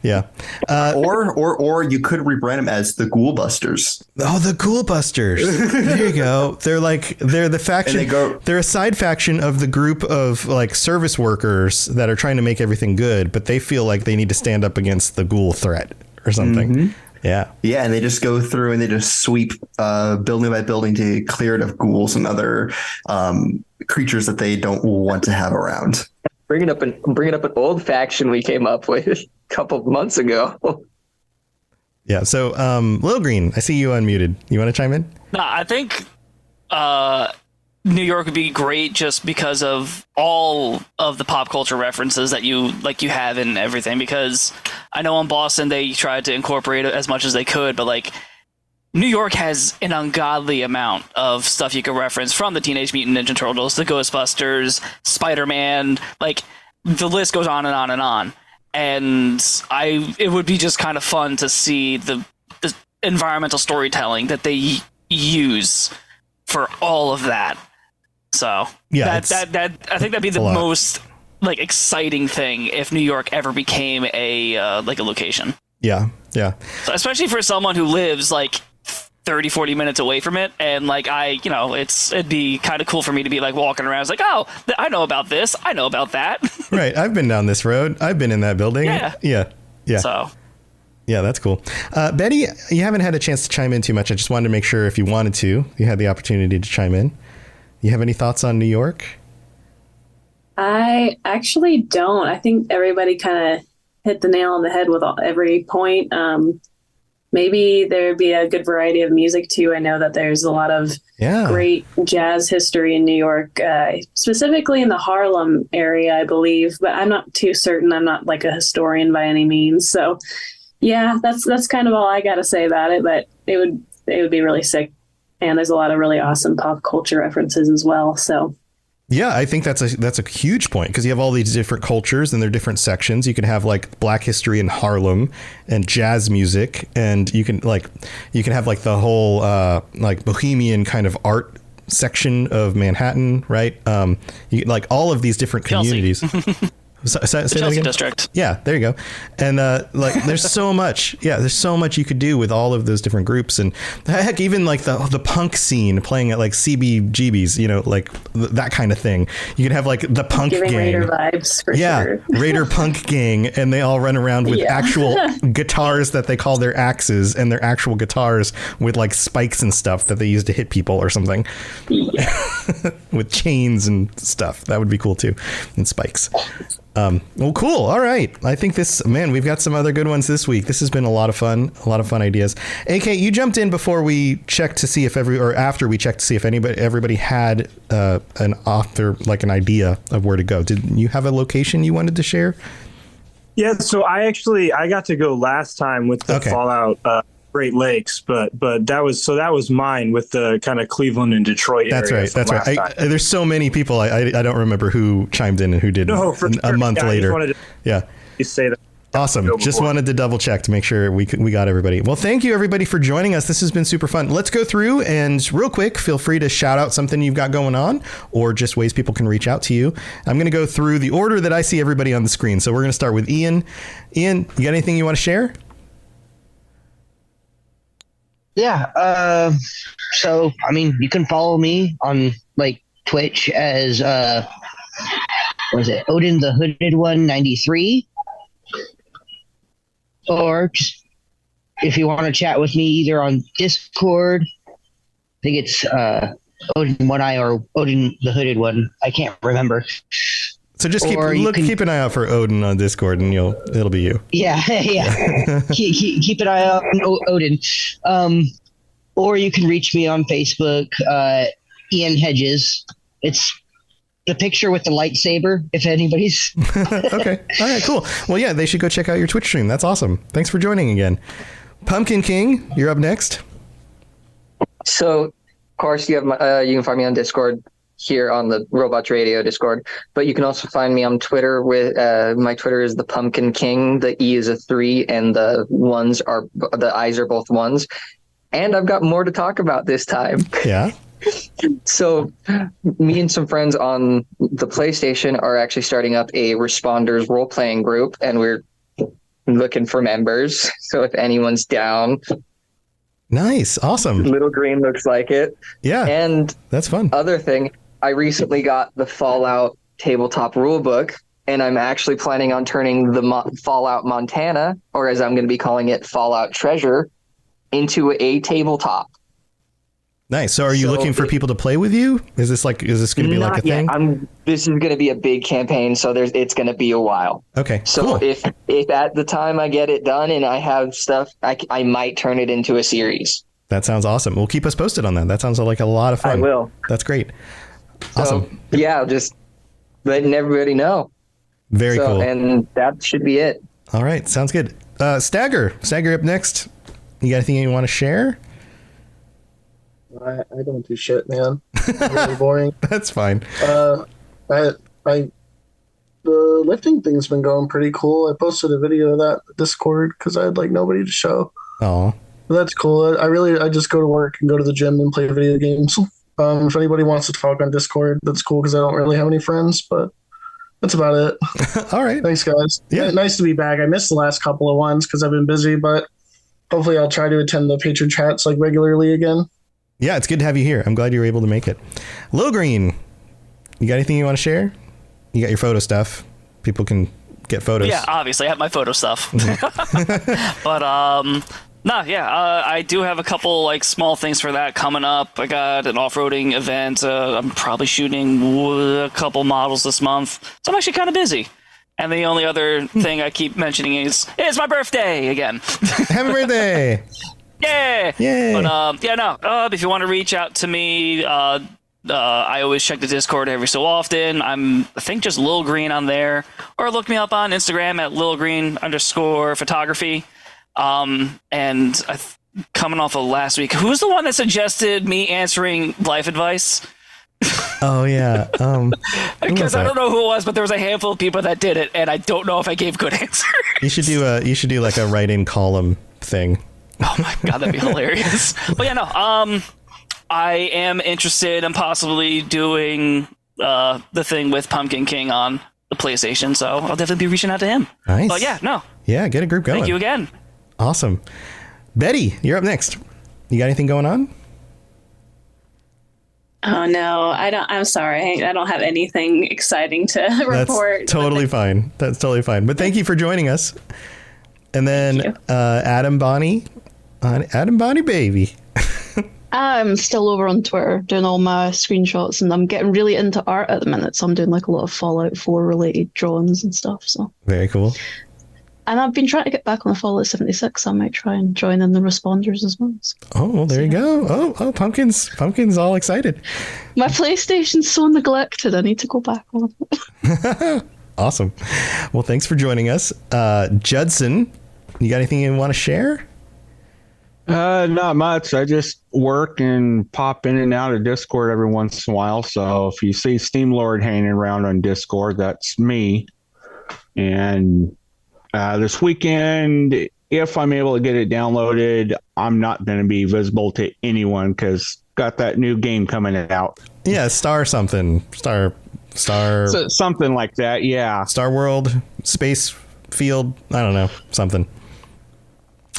Yeah. Or you could rebrand them as the Ghoulbusters. Oh, the Ghoulbusters. There you go. They're the faction. They're a side faction of the group of like service workers that are trying to make everything good, but they feel like they need to stand up against the ghoul threat or something. Mm-hmm. Yeah. Yeah, and they just go through and they just sweep building by building to clear it of ghouls and other creatures that they don't want to have around. Bringing up an old faction we came up with a couple of months ago. Yeah. So, Lil Green, I see you unmuted. You want to chime in? No, I think New York would be great just because of all of the pop culture references that you have in everything. Because I know in Boston they tried to incorporate it as much as they could, but like New York has an ungodly amount of stuff you could reference, from the Teenage Mutant Ninja Turtles, the Ghostbusters, Spider-Man, like the list goes on and on and on. And it would be just kind of fun to see the environmental storytelling that they use for all of that. So yeah, I think that'd be the most like exciting thing if New York ever became a location. Yeah. So especially for someone who lives like 30-40 minutes away from it, and like it'd be kind of cool for me to be like walking around. It's like, oh, I know about this. I know about that. Right. I've been down this road. I've been in that building. Yeah. So. Yeah, that's cool. Betty, you haven't had a chance to chime in too much. I just wanted to make sure if you wanted to, you had the opportunity to chime in. You have any thoughts on New York? I actually don't. I think everybody kind of hit the nail on the head with every point. Maybe there'd be a good variety of music too. I know that there's a lot of great jazz history in New York, specifically in the Harlem area, I believe, but I'm not too certain. I'm not like a historian by any means. So yeah, that's kind of all I got to say about it, but it would be really sick. And there's a lot of really awesome pop culture references as well. So, yeah, I think that's a huge point, because you have all these different cultures and their different sections. You can have like Black history in Harlem and jazz music, and you can have like the whole like bohemian kind of art section of Manhattan, right? You like all of these different communities. Say Chelsea district. Yeah, there you go. And like there's so much. Yeah, there's so much you could do with all of those different groups, and heck, even like the punk scene playing at like CBGB's, like that kind of thing. You could have like the punk giving gang. Raider vibes for sure. Raider punk gang, and they all run around with actual guitars that they call their axes, and their actual guitars with like spikes and stuff that they use to hit people or something. Yeah. With chains and stuff. That would be cool too. And spikes. Well, cool. All right. I think we've got some other good ones this week. This has been a lot of fun ideas. AK, you jumped in before we checked to see if after we checked to see if everybody had an author, like an idea of where to go. Did you have a location you wanted to share? Yeah. So I got to go last time with the Fallout Great Lakes, but that was mine with the kind of Cleveland and Detroit area. That's right. There's so many people. I don't remember who chimed in and who didn't. No, for a sure. month later. You say that. Awesome. Just wanted to double check to make sure we got everybody. Well, thank you everybody for joining us. This has been super fun. Let's go through and real quick, feel free to shout out something you've got going on or just ways people can reach out to you. I'm going to go through the order that I see everybody on the screen. So we're going to start with Ian. Ian, you got anything you want to share? Yeah. So, I mean, you can follow me on like Twitch as, what is it? Odin the Hooded One 93. Or just if you want to chat with me either on Discord, I think it's Odin One Eye or Odin the Hooded One. I can't remember. So just keep an eye out for Odin on Discord, and it'll be you. Yeah. keep an eye out on Odin. Or you can reach me on Facebook, Ian Hedges. It's the picture with the lightsaber, if anybody's. Okay. All right, cool. Well, yeah, they should go check out your Twitch stream. That's awesome. Thanks for joining again. Pumpkin King, you're up next. So, of course, you can find me on Discord here on the Robots Radio Discord, but you can also find me on Twitter with my Twitter is the Pumpkin King. The E is a 3 and the I's are both 1s. And I've got more to talk about this time. Yeah. So me and some friends on the PlayStation are actually starting up a Responders role-playing group, and we're looking for members. So if anyone's down. Nice. Awesome. Little Green looks like it. Yeah. And that's fun. Other thing, I recently got the Fallout tabletop rulebook, and I'm actually planning on turning the Fallout Montana, or as I'm going to be calling it, Fallout Treasure, into a tabletop. Nice. So are you looking for people to play with you? Is this going to be like a thing? This is going to be a big campaign, so it's going to be a while. Okay. So cool. if at the time I get it done and I have stuff, I might turn it into a series. That sounds awesome. Well, keep us posted on that. That sounds like a lot of fun. I will. That's great. Awesome. So, yeah, just letting everybody know. Very cool. And that should be it. All right. Sounds good. Stagger up next. You got anything you want to share? I don't do shit, man. I'm really boring. That's fine. The lifting thing's been going pretty cool. I posted a video of that Discord because I had like nobody to show. Oh, that's cool. I just go to work and go to the gym and play video games. If anybody wants to talk on Discord, that's cool because I don't really have any friends, but that's about it. All right. Thanks, guys. Yeah. Nice to be back. I missed the last couple of ones because I've been busy, but hopefully I'll try to attend the patron chats like regularly again. Yeah, it's good to have you here. I'm glad you were able to make it. Low Green, you got anything you want to share? You got your photo stuff. People can get photos. Yeah, obviously I have my photo stuff. But I do have a couple like small things for that coming up. I got an off-roading event. I'm probably shooting a couple models this month, so I'm actually kind of busy. And the only other thing I keep mentioning is it's my birthday again. Happy birthday! Yeah. Yay. But if you want to reach out to me, I always check the Discord every so often. I think just Lil Green on there, or look me up on Instagram at lilgreen_photography. And coming off of last week, who's the one that suggested me answering life advice? Oh yeah. Because I don't know who it was, but there was a handful of people that did it, and I don't know if I gave good answers. You should do like a write-in column thing. Oh my god, that'd be hilarious. But I am interested in possibly doing the thing with Pumpkin King on the PlayStation, so I'll definitely be reaching out to him. Nice. But yeah, get a group going. Thank you again. Awesome. Betty, you're up next. You got anything going on? Oh no, I don't. I'm sorry, I don't have anything exciting to report. That's totally fine. That's totally fine. But thank you for joining us. And then Adam Bonnie baby. I'm still over on Twitter doing all my screenshots, and I'm getting really into art at the minute. So I'm doing like a lot of Fallout 4 related drawings and stuff. So very cool. And I've been trying to get back on Fallout 76. So I might try and join in the responders as well. So. Oh, well, there you go. Oh, Pumpkin's all excited. My PlayStation's so neglected. I need to go back on it. Awesome. Well, thanks for joining us. Judson, you got anything you want to share? Not much. I just work and pop in and out of Discord every once in a while. So if you see Steam Lord hanging around on Discord, that's me. And this weekend, if I'm able to get it downloaded, I'm not going to be visible to anyone because got that new game coming out. Yeah, Star something. Star. So, something like that, yeah. Star World, Space Field, I don't know, something.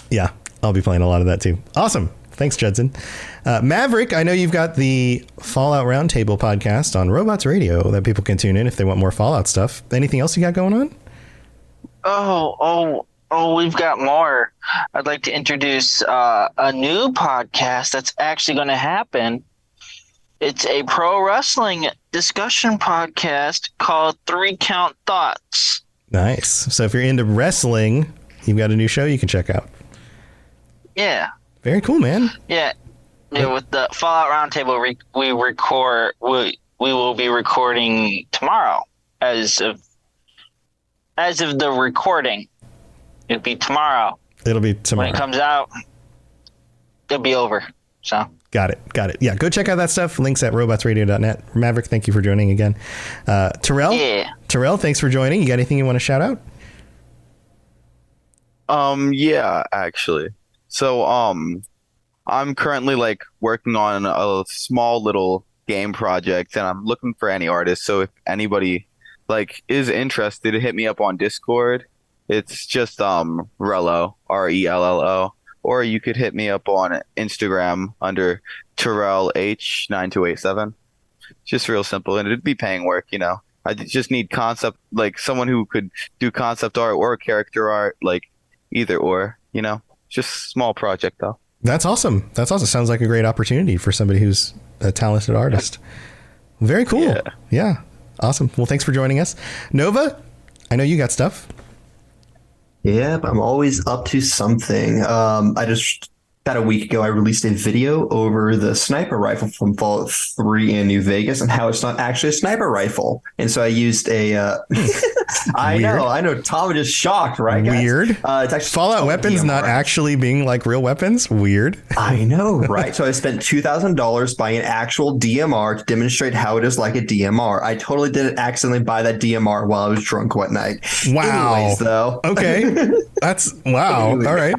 Yeah. I'll be playing a lot of that too. Awesome. Thanks, Judson. Maverick, I know you've got the Fallout Roundtable podcast on Robots Radio that people can tune in if they want more Fallout stuff. Anything else you got going on? Oh, we've got more. I'd like to introduce a new podcast that's actually going to happen. It's a pro wrestling discussion podcast called 3 Count Thoughts. Nice. So if you're into wrestling, you've got a new show you can check out. Yeah. Very cool, man. Yeah. With the Fallout Roundtable, we will be recording tomorrow. As of the recording, it'll be tomorrow. It'll be tomorrow. When it comes out, it'll be over. So. Got it. Yeah, go check out that stuff. Links at robotsradio.net. Maverick, thank you for joining again. Terrell? Yeah. Terrell, thanks for joining. You got anything you want to shout out? Yeah, actually. So, I'm currently working on a small little game project, and I'm looking for any artists. So if anybody is interested, hit me up on Discord. It's just Rello, Rello, or you could hit me up on Instagram under Terrell H9287. Just real simple, and it'd be paying work, I just need concept, someone who could do concept art or character art, either or, just small project though. That's awesome. Sounds like a great opportunity for somebody who's a talented artist. Very cool. Yeah. Awesome. Well, thanks for joining us. Nova, I know you got stuff. Yep, I'm always up to something. I just about a week ago, I released a video over the sniper rifle from Fallout 3 in New Vegas and how it's not actually a sniper rifle. And so I used a. I know. Tom is just shocked, right? Guys? Weird. It's actually Fallout weapons DMR. not actually being real weapons. Weird. I know, right? So I spent $2,000 buying an actual DMR to demonstrate how it is like a DMR. I totally didn't accidentally buy that DMR while I was drunk one night. Wow. Anyways, though. Okay. That's wow. All right.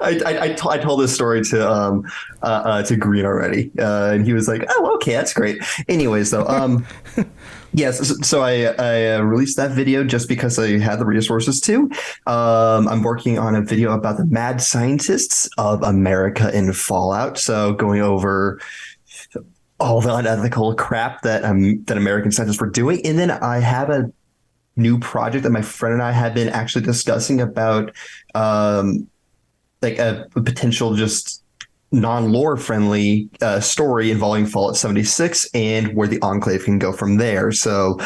I told this story to Green already, and he was like, "Oh, okay, that's great." Anyways, though, yes. So I released that video just because I had the resources to. I'm working on a video about the mad scientists of America in Fallout. So going over all the unethical crap that American scientists were doing, and then I have a new project that my friend and I have been actually discussing about. A potential just non-lore friendly story involving Fallout 76 and where the Enclave can go from there. So,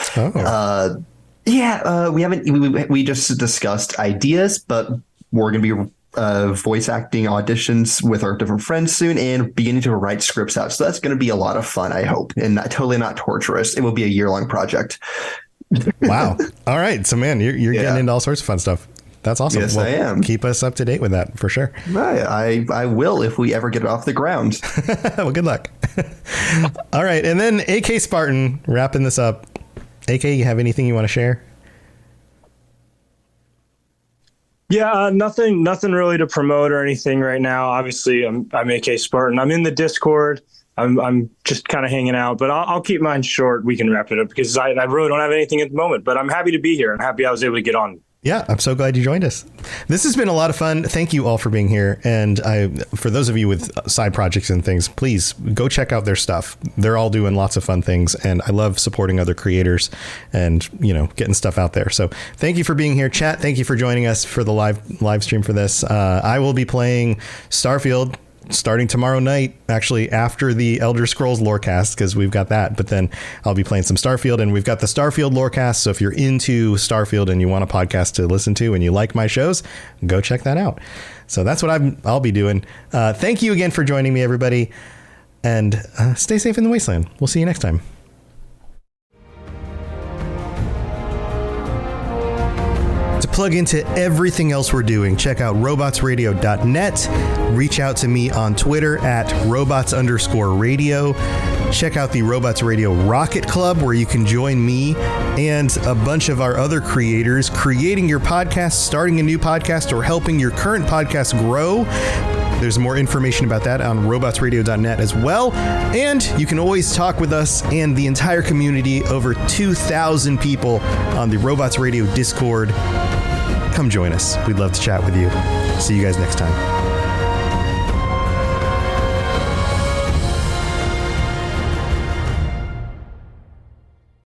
we just discussed ideas, but we're going to be voice acting auditions with our different friends soon and beginning to write scripts out. So that's going to be a lot of fun, I hope, and totally not torturous. It will be a year-long project. Wow. All right. So, man, you're getting into all sorts of fun stuff. That's awesome. Yes, I am. Keep us up to date with that for sure. I will if we ever get it off the ground. Well, good luck. All right. And then AK Spartan, wrapping this up. AK, you have anything you want to share? Yeah, nothing really to promote or anything right now. Obviously, I'm AK Spartan. I'm in the Discord. I'm just kind of hanging out, but I'll keep mine short. We can wrap it up because I really don't have anything at the moment, but I'm happy to be here. I'm happy I was able to get on. Yeah, I'm so glad you joined us. This has been a lot of fun. Thank you all for being here. And for those of you with side projects and things, please go check out their stuff. They're all doing lots of fun things. And I love supporting other creators and, getting stuff out there. So thank you for being here. Chat, thank you for joining us for the live stream for this. I will be playing Starfield starting tomorrow night, actually after the Elder Scrolls Lorecast, because we've got that. But then I'll be playing some Starfield, and we've got the Starfield Lorecast. So if you're into Starfield and you want a podcast to listen to and you like my shows, go check that out. So that's what I'll be doing. Thank you again for joining me, everybody. And stay safe in the wasteland. We'll see you next time. To plug into everything else we're doing, check out robotsradio.net. Reach out to me on Twitter at robots_radio. Check out the Robots Radio Rocket Club, where you can join me and a bunch of our other creators creating your podcast, starting a new podcast, or helping your current podcast grow. There's more information about that on robotsradio.net as well. And you can always talk with us and the entire community, over 2,000 people on the Robots Radio Discord. Come join us. We'd love to chat with you. See you guys next time.